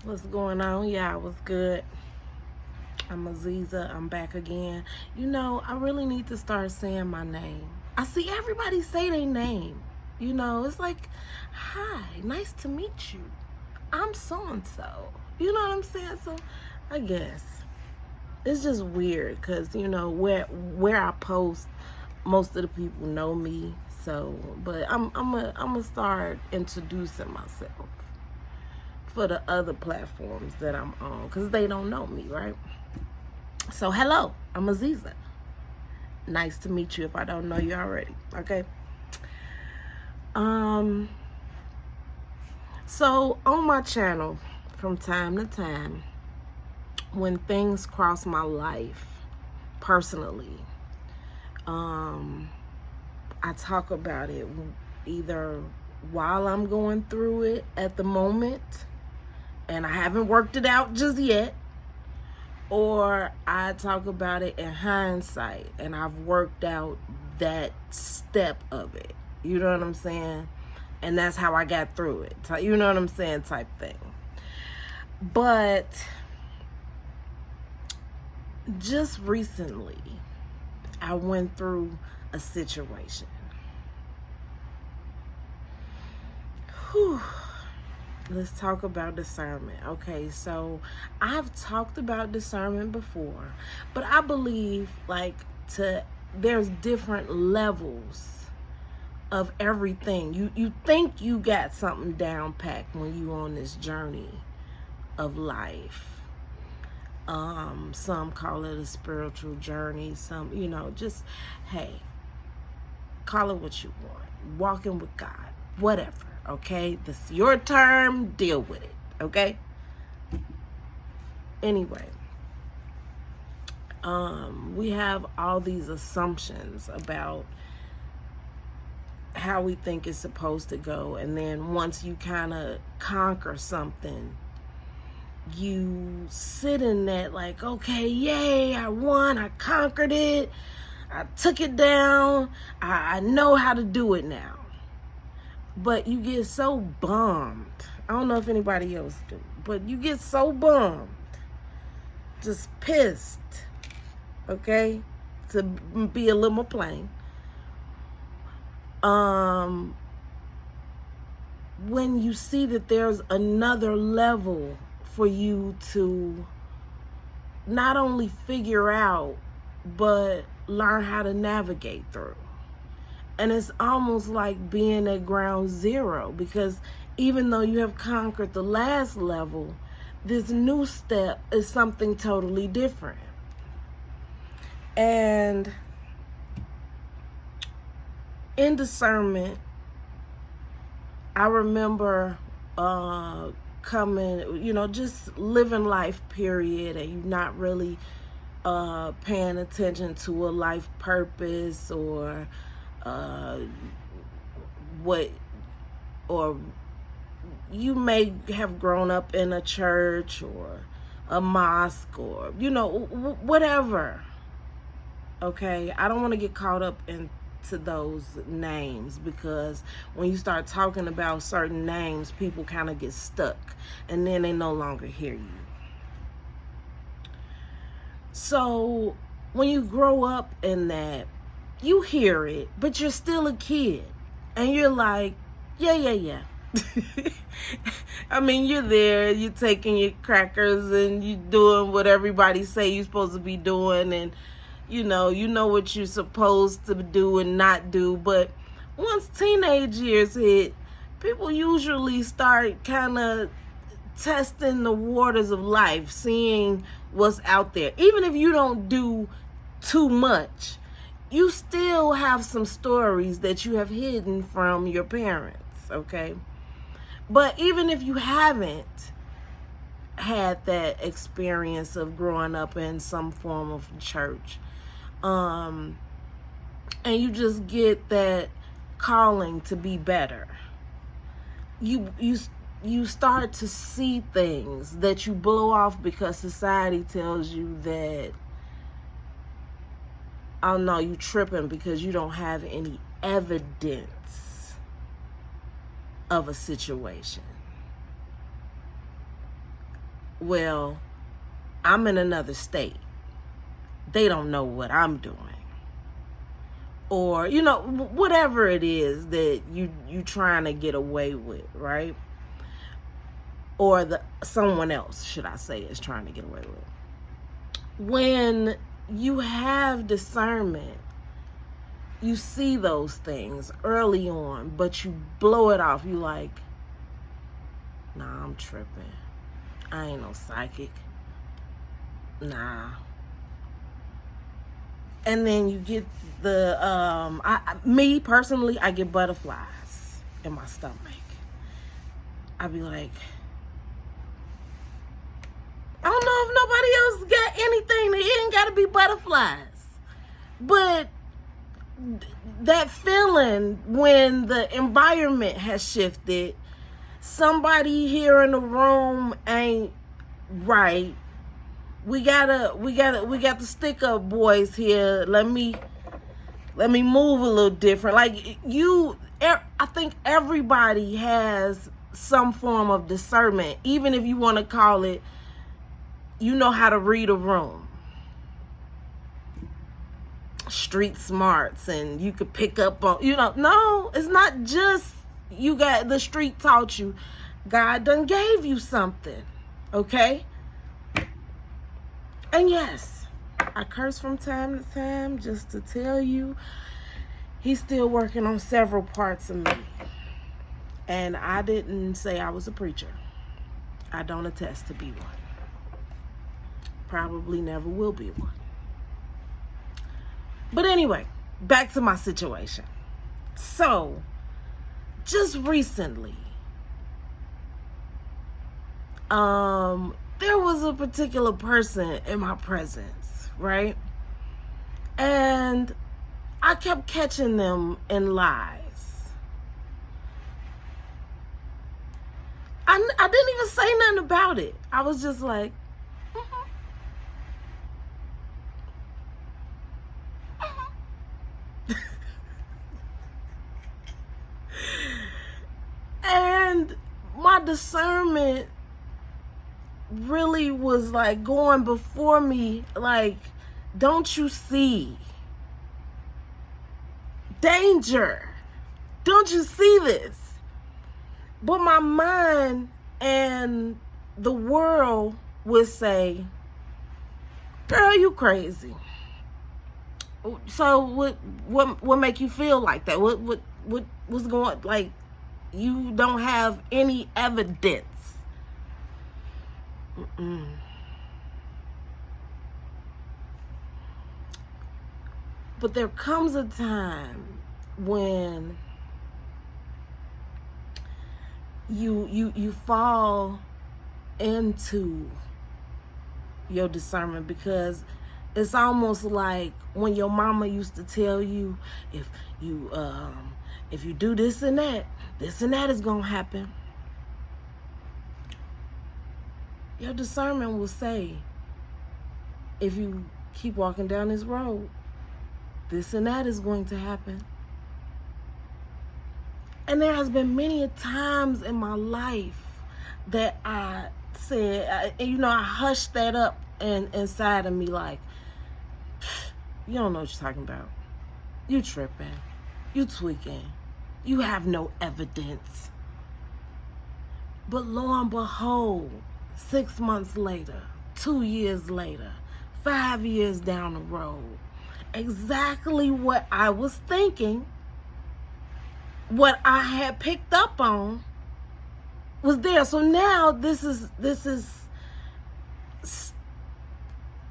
What's going on? Yeah, I was good. I'm Aziza. I'm back again. I really need to start saying my name. I see everybody say their name. It's like, hi, nice to meet you. I'm so and so. You know what I'm saying? So, I guess it's just weird because where I post, most of the people know me. So, but I'm gonna start introducing myself for the other platforms that I'm on because they don't know me, right? So, hello, I'm Aziza. Nice to meet you if I don't know you already, okay? So on my channel, from time to time, when things cross my life personally, I talk about it either while I'm going through it at the moment, and I haven't worked it out just yet, or I talk about it in hindsight and I've worked out that step of it. You know what I'm saying? And that's how I got through it. You know what I'm saying? Type thing. But just recently, I went through a situation. Whew. Let's talk about discernment. Okay, so I've talked about discernment before, but I believe there's different levels of everything. You think you got something down packed when you on this journey of life. Some call it a spiritual journey. Some, just, hey, call it what you want. Walking with God, whatever. Okay, this is your term. Deal with it. Okay. Anyway, we have all these assumptions about how we think it's supposed to go, and then once you kind of conquer something, you sit in that like, okay, yay, I won, I conquered it, I took it down, I know how to do it now. But you get so bummed. I don't know if anybody else do, but you get so bummed, just pissed, okay, to be a little more plain. When you see that there's another level for you to not only figure out, but learn how to navigate through. And it's almost like being at ground zero, because even though you have conquered the last level, this new step is something totally different. And in discernment, I remember just living life, period, and you're not really paying attention to a life purpose or or you may have grown up in a church or a mosque or, whatever. Okay, I don't want to get caught up into those names, because when you start talking about certain names, people kind of get stuck and then they no longer hear you. So when you grow up in that, you hear it, but you're still a kid and you're like, yeah. I mean, you're there, you're taking your crackers and you're doing what everybody say you're supposed to be doing, and you know what you're supposed to do and not do. But once teenage years hit, people usually start kind of testing the waters of life, seeing what's out there. Even if you don't do too much, you still have some stories that you have hidden from your parents, okay? But even if you haven't had that experience of growing up in some form of church, and you just get that calling to be better, you start to see things that you blow off because society tells you that, oh no, you tripping because you don't have any evidence of a situation. well, I'm in another state. They don't know what I'm doing. Or, whatever it is that you trying to get away with, right? Or someone else, should I say, is trying to get away with. When you have discernment, you see those things early on, but you blow it off. You like, nah, I'm tripping. I ain't no psychic. Nah. And then you get me personally, I get butterflies in my stomach. I be like, I don't know if nobody else got anything. It ain't got to be butterflies. But that feeling when the environment has shifted, somebody here in the room ain't right. We got the stick up boys here. Let me move a little different. Like I think everybody has some form of discernment, even if you want to call it, you know how to read a room. Street smarts, and you could pick up on, no, it's not just you got the street taught you. God done gave you something, okay? And yes, I curse from time to time just to tell you he's still working on several parts of me. And I didn't say I was a preacher. I don't attest to be one. Probably never will be one. But anyway, back to my situation. So, just recently, there was a particular person in my presence, right? And I kept catching them in lies. I didn't even say nothing about it. I was just like, and my discernment really was like going before me, like, don't you see? Danger. Don't you see this? But my mind and the world would say, girl, you crazy. So what make you feel like that? What's going, like, you don't have any evidence. But there comes a time when you fall into your discernment, because it's almost like when your mama used to tell you, if you do this and that is gonna happen. Your discernment will say, if you keep walking down this road, this and that is going to happen. And there has been many times in my life that I said, I hushed that up and inside of me, like, you don't know what you're talking about. You tripping. You tweaking. You have no evidence. But lo and behold, 6 months later, 2 years later, 5 years down the road, exactly what I was thinking, what I had picked up on, was there. So now this is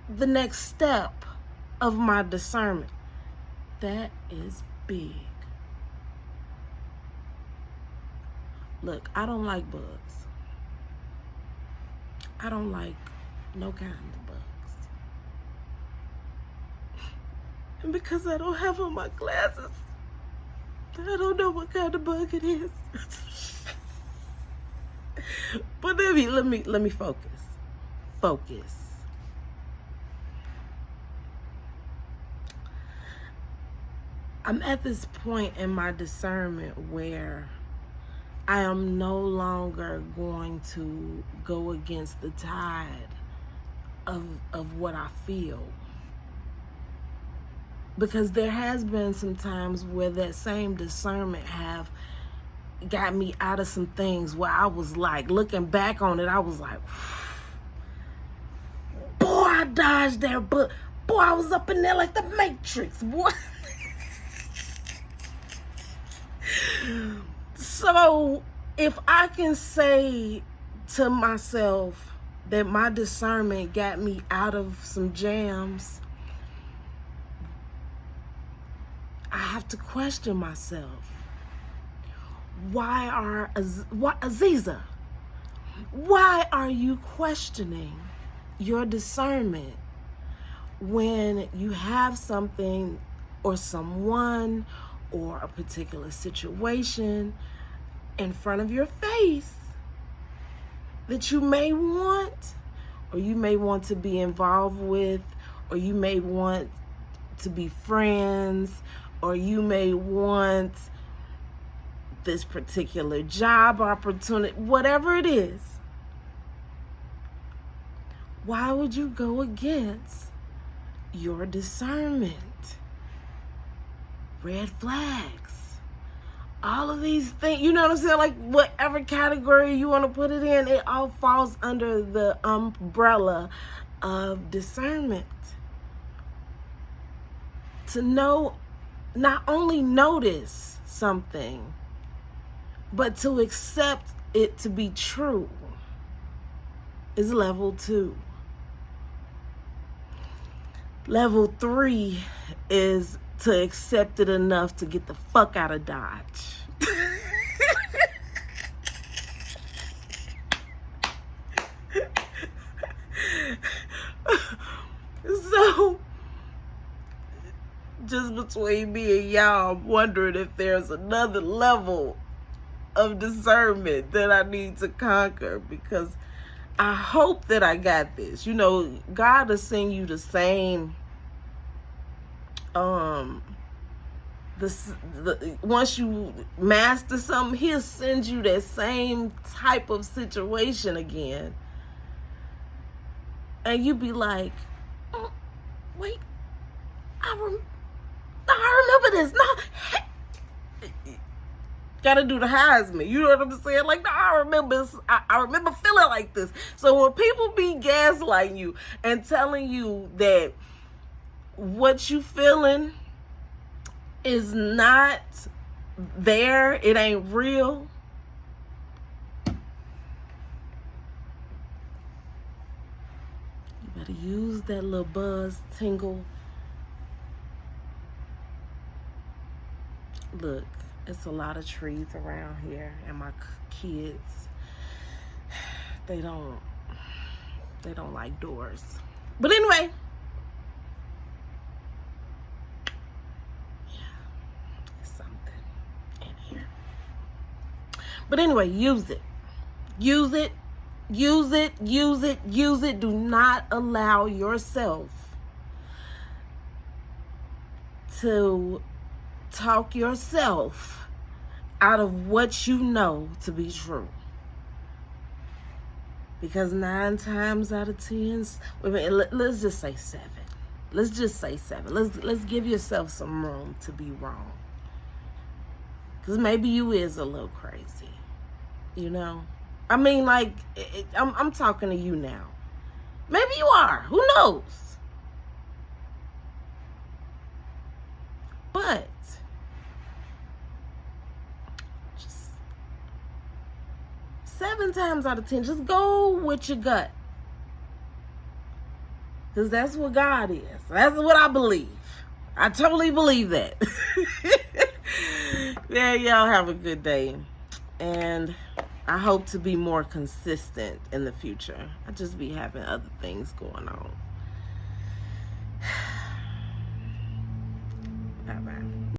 the next step of my discernment. That is big. Look, I don't like bugs. I don't like no kind of bugs. And because I don't have on my glasses, I don't know what kind of bug it is. But let me focus. Focus. I'm at this point in my discernment where I am no longer going to go against the tide of what I feel. Because there has been some times where that same discernment have got me out of some things where I was like, looking back on it, I was like, boy, I dodged there, but boy, I was up in there like the Matrix, boy. So if I can say to myself that my discernment got me out of some jams, I have to question myself. Aziza, why are you questioning your discernment when you have something or someone or a particular situation in front of your face that you may want, or you may want to be involved with, or you may want to be friends, or you may want this particular job opportunity, whatever it is? Why would you go against your discernment? Red flags, all of these things, you know what I'm saying? Like, whatever category you want to put it in, it all falls under the umbrella of discernment. To know, not only notice something, but to accept it to be true is level 2. Level 3 is to accept it enough to get the fuck out of Dodge. So, just between me and y'all, I'm wondering if there's another level of discernment that I need to conquer, because I hope that I got this. You know, God will send you the same once you master something, he'll send you that same type of situation again, and you be like, oh, wait, I remember this. No, gotta do the Heisman. You know what I'm saying? Like, no, I remember feeling like this. So when people be gaslighting you and telling you that what you feeling is not there, it ain't real, you better use that little buzz tingle. Look, it's a lot of trees around here, and my kids, they don't like doors. But anyway, but anyway, use it. Use it. Use it. Use it. Use it. Do not allow yourself to talk yourself out of what you know to be true. Because 9 times out of 10, let's just say 7. Let's just say 7. Let's give yourself some room to be wrong. Because maybe you is a little crazy. You know, I mean, like, I'm talking to you now. Maybe you are. Who knows? But just 7 times out of 10, just go with your gut. Because that's what God is. That's what I believe. I totally believe that. Yeah, y'all have a good day. And I hope to be more consistent in the future. I just be having other things going on.